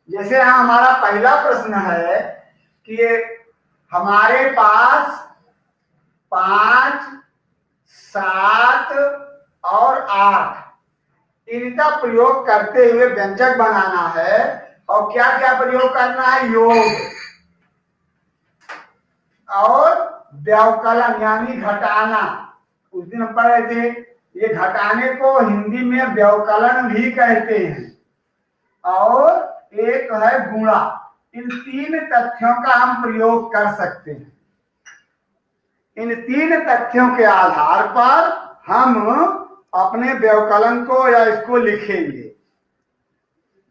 जैसे यहाँ हमारा पहला प्रश्न है कि हमारे पास 5, 7 और 8 इनका प्रयोग करते हुए व्यंजक बनाना है। और क्या क्या प्रयोग करना है? योग और व्यवकलन यानी घटाना। उस दिन हम पढ़ रहे थे, ये घटाने को हिंदी में व्यवकलन भी कहते हैं। और एक है गुणा। इन 3 तथ्यों का हम प्रयोग कर सकते हैं। इन 3 तथ्यों के आधार पर हम अपने व्यवकलन को या इसको लिखेंगे।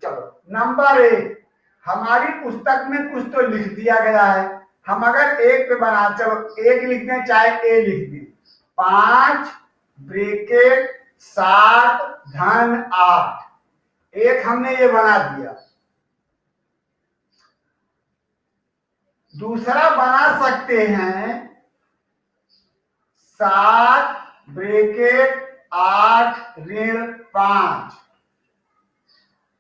चलो, नंबर 1, हमारी पुस्तक में कुछ तो लिख दिया गया है। हम अगर 1 पे बना, चलो 1 लिख दें, चाहे ए लिख दें। 5 ब्रैकेट 7 धन 8, एक हमने ये बना दिया। दूसरा बना सकते हैं 7 ब्रैकेट 8 ऋण 5,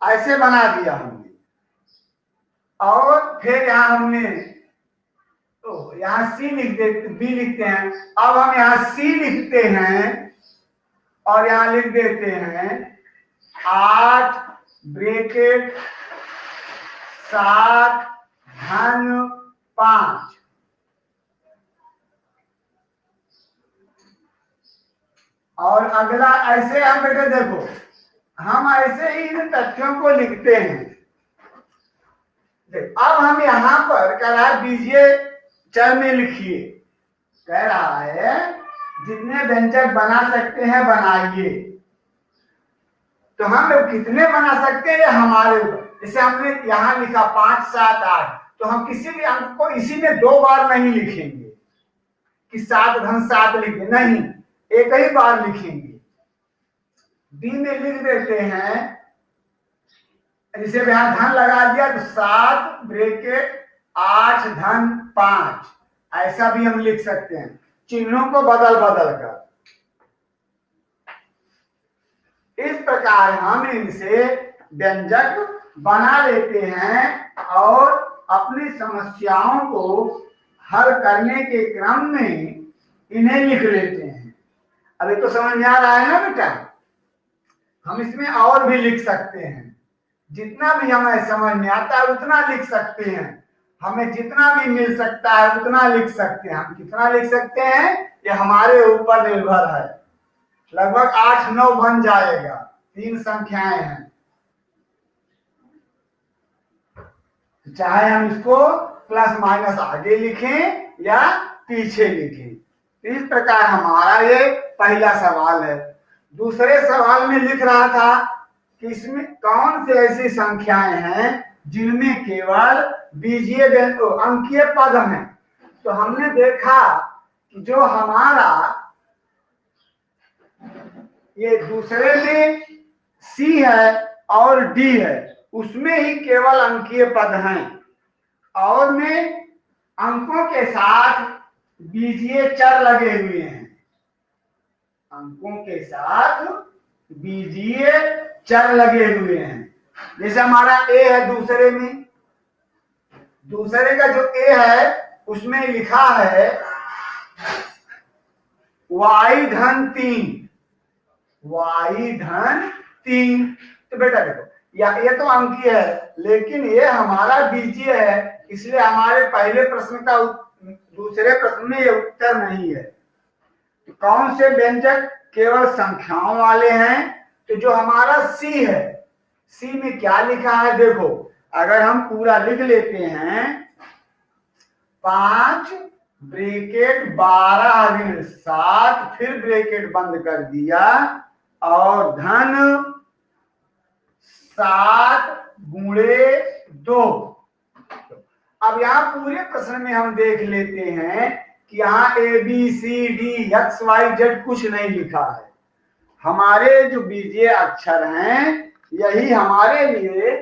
ऐसे बना दिया हमने। और फिर यहां हमने तो यहां सी लिख देते, बी लिखते हैं। अब हम यहां सी लिखते हैं और यहां लिख देते हैं 8 ब्रैकेट 7 धन 5। और अगला ऐसे हम बेटे देखो, हम ऐसे ही इन तथ्यों को लिखते हैं। अब हम यहां पर कह रहा है बीजीय चर में लिखिए। कह रहा है जितने व्यंजक बना सकते हैं बनाइए। तो हम लोग कितने बना सकते हैं हमारे ऊपर। जैसे हमने यहां लिखा 5, 7, 8, तो हम किसी भी अंक को इसी में 2 बार नहीं लिखेंगे कि 7 धन 7 लिखें, नहीं, एक ही बार लिखेंगे। बी में लिख देते हैं, जैसे यहां धन लगा दिया तो 7 ब्रैकेट 8 धन 5, ऐसा भी हम लिख सकते हैं, चिन्हों को बदल बदल कर। इस प्रकार हम इनसे व्यंजक बना लेते हैं और अपनी समस्याओं को हल करने के क्रम में इन्हें लिख लेते हैं। अभी तो समझ में आ रहा है ना बेटा? हम इसमें और भी लिख सकते हैं, जितना भी हमें समझ में आता है उतना लिख सकते हैं। हमें जितना भी मिल सकता है उतना लिख सकते हैं। हम कितना लिख सकते हैं ये हमारे ऊपर निर्भर है। लगभग 8-9 बन जाएगा, 3 संख्याएं हैं। चाहे हम इसको प्लस माइनस आगे लिखें या पीछे लिखें। इस प्रकार हमारा ये पहला सवाल है। दूसरे सवाल में लिख रहा था कि इसमें कौन सी ऐसी संख्याएं हैं जिनमें केवल बीजीय अंकीय पद हैं। तो हमने देखा कि जो हमारा ये दूसरे में सी है और डी है, उसमें ही केवल अंकीय पद हैं और में अंकों के साथ बीजीय चर लगे हुए हैं। अंकों के साथ बीजीय चर लगे हुए हैं। जैसे हमारा ए है दूसरे में, दूसरे का जो ए है उसमें लिखा है y धन 3, y धन 3। तो बेटा देखो, ये तो अंकीय है लेकिन ये हमारा बीजीय है, इसलिए हमारे पहले प्रश्न का दूसरे प्रश्न में ये उत्तर नहीं है। तो कौन से व्यंजक केवल संख्याओं वाले हैं? तो जो हमारा सी है, सी में क्या लिखा है देखो, अगर हम पूरा लिख लेते हैं 5 ब्रैकेट 12 ऋण 7, फिर ब्रैकेट बंद कर दिया और धन 7 गुणे 2। अब यहाँ पूरे प्रश्न में हम देख लेते हैं कि यहाँ A B C D X Y Z कुछ नहीं लिखा है। हमारे जो बीजीय अक्षर हैं यही हमारे लिए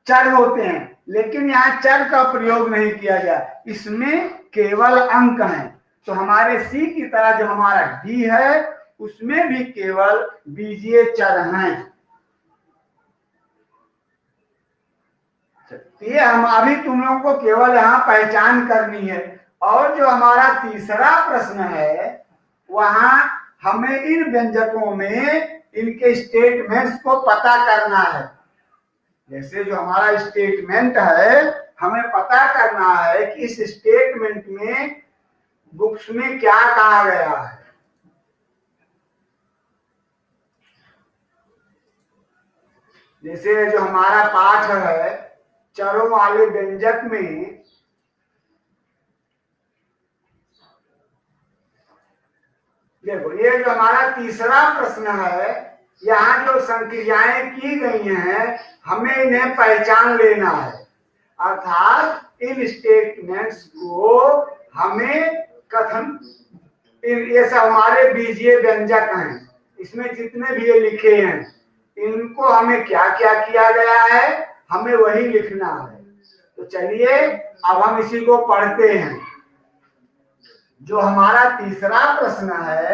चर होते हैं, लेकिन यहाँ चर का प्रयोग नहीं किया गया, इसमें केवल अंक हैं। तो हमारे सी की तरह जो हमारा डी है उसमें भी केवल बीजीय चर हैं। ये हम अभी तुम लोगों को केवल यहाँ पहचान करनी है। और जो हमारा तीसरा प्रश्न है वहां हमें इन व्यंजकों में इनके स्टेटमेंट्स को पता करना है। जैसे जो हमारा स्टेटमेंट है हमें पता करना है कि इस स्टेटमेंट में बुक्स में क्या कहा गया है। जैसे जो हमारा पाठ है चरों वाले व्यंजक में देखो, ये जो हमारा तीसरा प्रश्न है यहाँ जो संक्रियाएं की गई हैं हमें इन्हें पहचान लेना है। अर्थात इन स्टेटमेंट्स को हमें कथन, ये सब हमारे बीजीय व्यंजक हैं, इसमें जितने भी ये लिखे हैं इनको हमें क्या क्या किया गया है हमें वही लिखना है। तो चलिए अब हम इसी को पढ़ते हैं। जो हमारा तीसरा प्रश्न है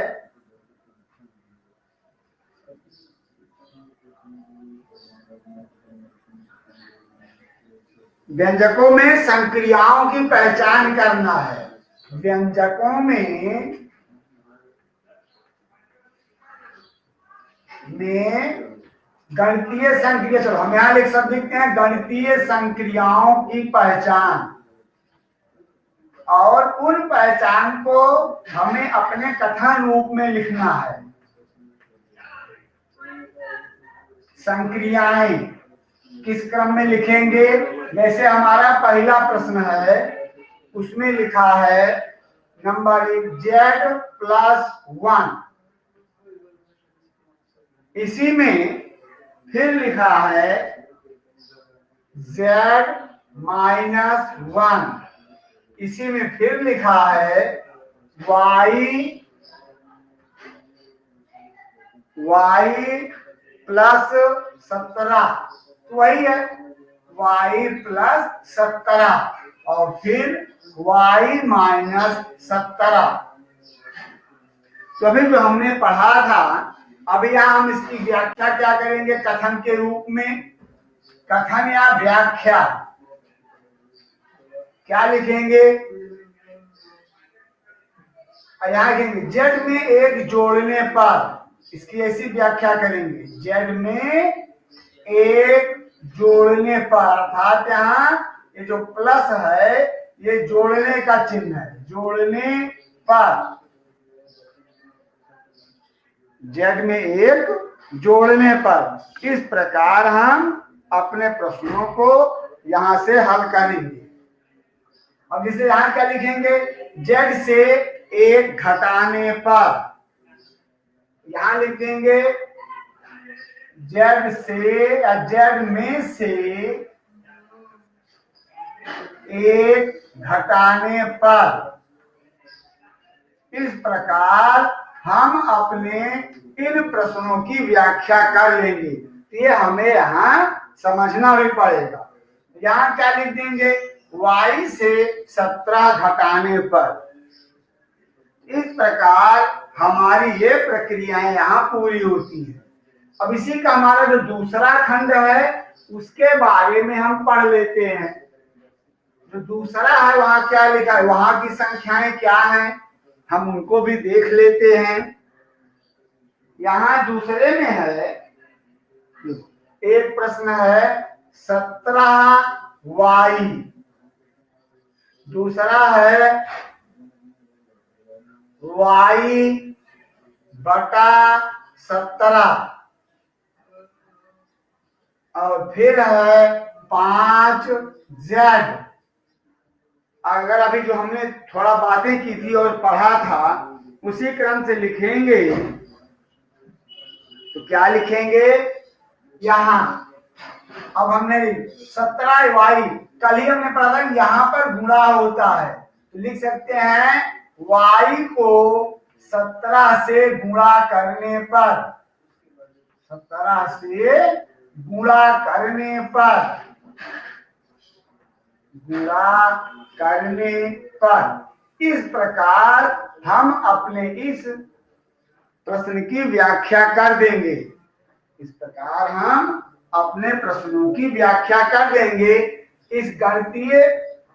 व्यंजकों में संक्रियाओं की पहचान करना है। व्यंजकों में गणितीय संक्रिया, चलो हम यहां एक शब्द लिखते हैं गणितीय संक्रियाओं की पहचान। और उन पहचान को हमें अपने कथन रूप में लिखना है। संक्रियाएं किस क्रम में लिखेंगे? जैसे हमारा पहला प्रश्न है उसमें लिखा है नंबर 1 z+1। इसी में फिर लिखा है z-1। इसी में फिर लिखा है y+17। वही है y+17 और फिर y-17। तो अभी जो हमने पढ़ा था अभी यहाँ हम इसकी व्याख्या क्या करेंगे कथन के रूप में। कथन या व्याख्या क्या लिखेंगे? यहाँ लिखेंगे जेड में एक जोड़ने पर, इसकी ऐसी व्याख्या करेंगे जेड में एक जोड़ने पर। अर्थात यहाँ ये जो प्लस है ये जोड़ने का चिन्ह है, जोड़ने पर। जेड में एक जोड़ने पर। इस प्रकार हम अपने प्रश्नों को यहां से हल करेंगे। अब इसे यहां क्या लिखेंगे? जेड से एक घटाने पर। यहां लिख देंगे जेड से या जेड में से एक घटाने पर। इस प्रकार हम अपने इन प्रश्नों की व्याख्या कर लेंगे। ये हमें यहाँ समझना भी पड़ेगा। यहाँ क्या लिख देंगे? y से 17 घटाने पर। इस प्रकार हमारी ये प्रक्रियाएं यहाँ पूरी होती हैं। अब इसी का हमारा जो दूसरा खंड है उसके बारे में हम पढ़ लेते हैं। जो दूसरा है वहां क्या लिखा है, वहां की संख्याएं क्या हैं हम उनको भी देख लेते हैं। यहां दूसरे में है एक प्रश्न है 17y। दूसरा है y/17 और फिर है 5z। अगर अभी जो हमने थोड़ा बातें की थी और पढ़ा था उसी क्रम से लिखेंगे तो क्या लिखेंगे? यहां अब हमने 17y कल ही हमने पढ़ा था यहां पर गुणा होता है तो लिख सकते हैं y को 17 से गुणा करने पर। 17 से गुणा करने पर, गुणा करने पर। इस प्रकार हम अपने इस प्रश्न की व्याख्या कर देंगे। इस प्रकार हम अपने प्रश्नों की व्याख्या कर देंगे। इस गणितीय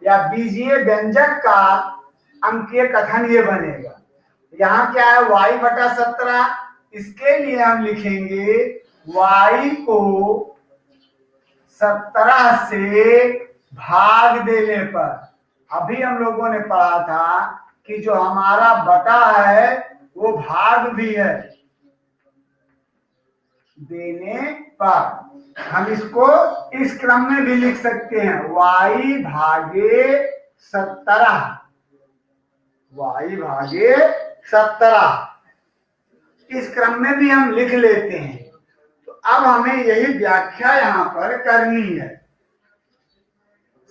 या बीजीय व्यंजक का अंकीय कथन ये बनेगा। यहाँ क्या है, y बटा 17, इसके लिए हम लिखेंगे y को 17 से भाग देने पर, अभी हम लोगों ने पढ़ा था कि जो हमारा बटा है वो भाग भी है, देने पर हम इसको इस क्रम में भी लिख सकते हैं, y भागे 17, y भागे 17, इस क्रम में भी हम लिख लेते हैं। तो अब हमें यही व्याख्या यहां पर करनी है।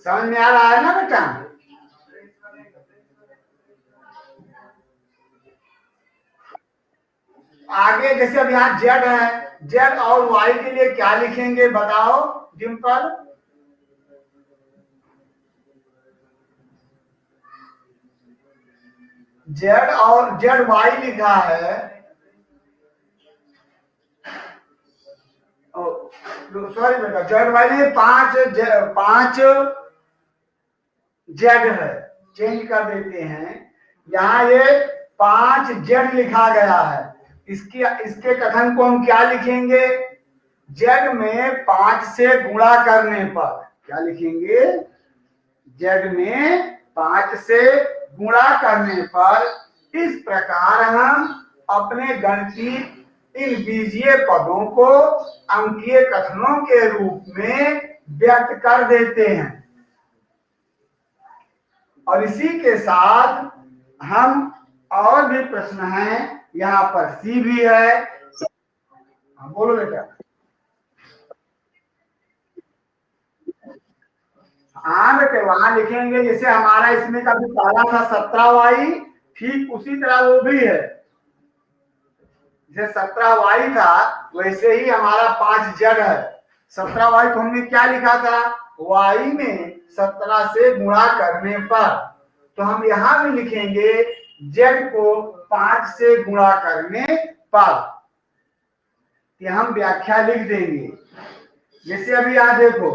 समझ में आ रहा है ना बेटा? आगे जैसे अब यहाँ z है, z और y के लिए क्या लिखेंगे बताओ डिम्पल? z और zy लिखा है, सॉरी बेटा, zy ने 5 z है, चेंज कर देते हैं। यहाँ ये 5 z लिखा गया है, इसके कथन को हम क्या लिखेंगे? z में 5 से गुणा करने पर क्या लिखेंगे? z में 5 से गुणा करने पर इस प्रकार हम अपने गणितीय इन बीजीय पदों को अंकीय कथनों के रूप में व्यक्त कर देते हैं। और इसी के साथ हम और भी प्रश्न हैं, यहाँ पर सी भी है, बोलो बेटा। हाँ बेटे, वहां लिखेंगे जैसे हमारा इसमें का भी पहला था 17y, ठीक उसी तरह वो भी है, जैसे 17y था वैसे ही हमारा 5 z है। 17y को हमने क्या लिखा था? y में 17 से गुणा करने पर, तो हम यहां भी लिखेंगे z को 5 से गुणा करने पर, हम व्याख्या लिख देंगे। जैसे अभी यहां देखो,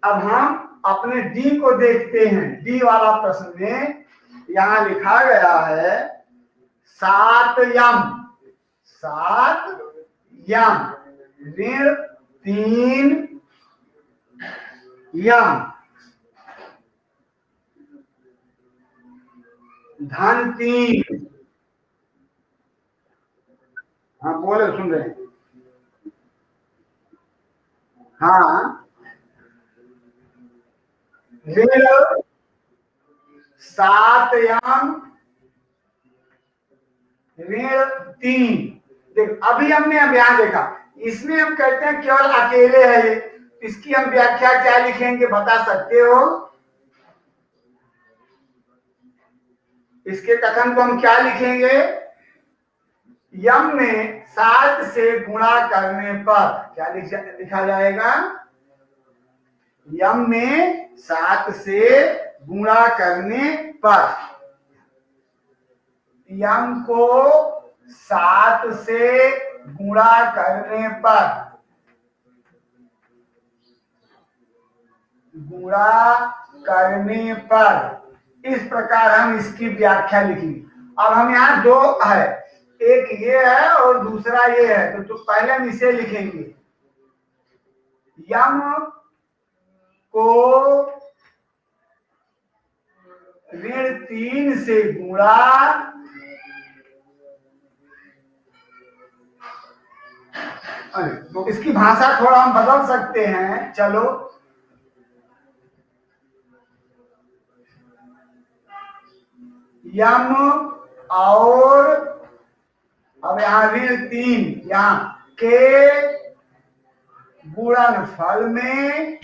अब हम अपने d को देखते हैं। d वाला प्रश्न में यहां लिखा गया है 7 यम ऋण 3 यम धन 3। हाँ बोले, सुन रहे हैं? हाँ, ऋण 7 यम ऋण 3। देख, अभी हमने अब यहां देखा, इसमें हम कहते हैं केवल अकेले है ये, इसकी हम व्याख्या क्या लिखेंगे बता सकते हो? इसके कथन को हम क्या लिखेंगे? यम में 7 से गुणा करने पर क्या लिखा जाएगा? यम में 7 से गुणा करने पर, यम को 7 से गुणा करने पर, इस प्रकार हम इसकी व्याख्या लिखेंगे। अब हम यहाँ दो है, एक ये है और दूसरा ये है, तो पहले हम इसे लिखेंगे। यम को ऋण 3 से गुणा, तो इसकी भाषा थोड़ा हम बदल सकते हैं, चलो। यम और अब यहाँ ऋण 3, यहाँ के गुणनफल में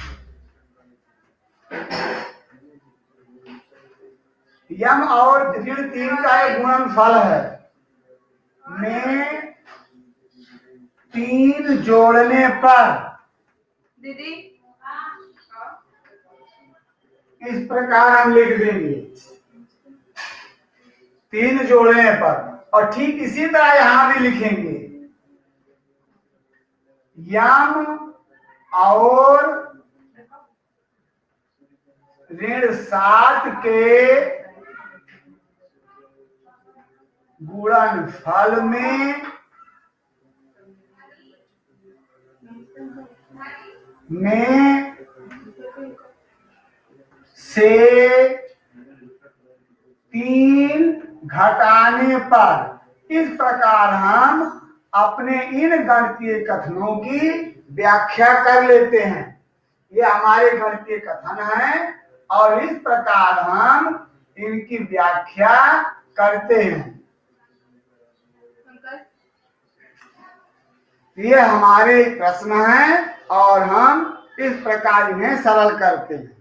यम और ऋण 3 का एक गुणनफल है, में 3 जोड़ने पर दीदी इस प्रकार हम लिख देंगे 3 जोड़ने पर। और ठीक इसी तरह यहां भी लिखेंगे यम और ऋण 7 के गुणनफल में से 3 घटाने पर। इस प्रकार हम अपने इन गणितीय कथनों की व्याख्या कर लेते हैं। ये हमारे गणितीय कथन हैं और इस प्रकार हम इनकी व्याख्या करते हैं। ये हमारे प्रश्न हैं और हम इस प्रकार इन्हें सरल करते हैं।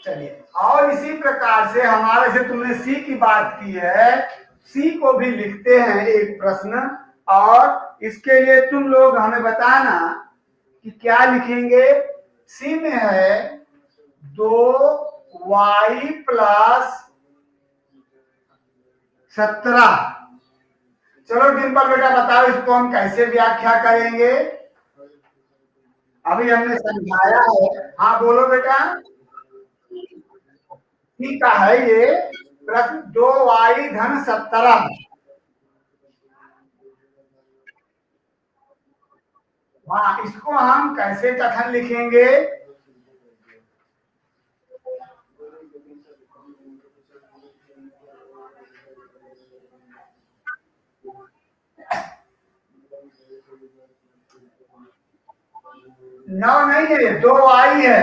चलिए, और इसी प्रकार से हमारे से तुमने सी की बात की है, सी को भी लिखते हैं एक प्रश्न, और इसके लिए तुम लोग हमें बताना कि क्या लिखेंगे। सी में है 2y + 17। चलो डिम्पल बेटा बताओ इसको हम कैसे व्याख्या करेंगे। अभी हमने समझाया है। हाँ बोलो बेटा। ठीक है, ये प्रश्न 2y + 17। हाँ, इसको हम कैसे कथन लिखेंगे। नौ नहीं है, 2y है।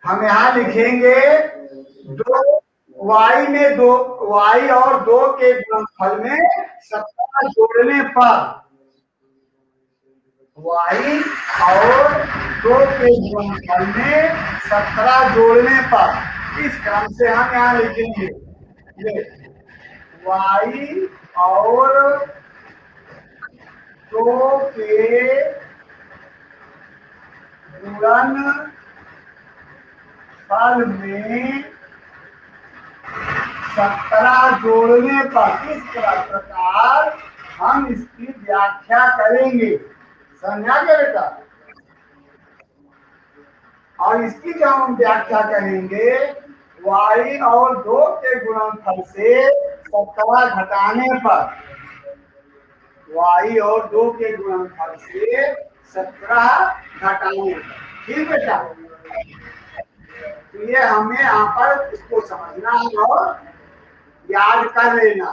हम यहाँ लिखेंगे 2y में 2y और 2 के गुणनफल में 17 जोड़ने पर, y और 2 के गुणनफल में 17 जोड़ने पर, इस क्रम से हम यहाँ लिखेंगे ये y और 2 के गुणनफल में 17 जोड़ने पर। इस प्रकार हम इसकी व्याख्या करेंगे। समझा क्या बेटा। और इसकी जब हम व्याख्या करेंगे, y और 2 के गुणनफल से 17 घटाने पर, y और 2 के गुणनफल से 17 घटाने पर। ठीक बेटा। तो ये हमें यहाँ पर इसको समझना है और याद कर लेना।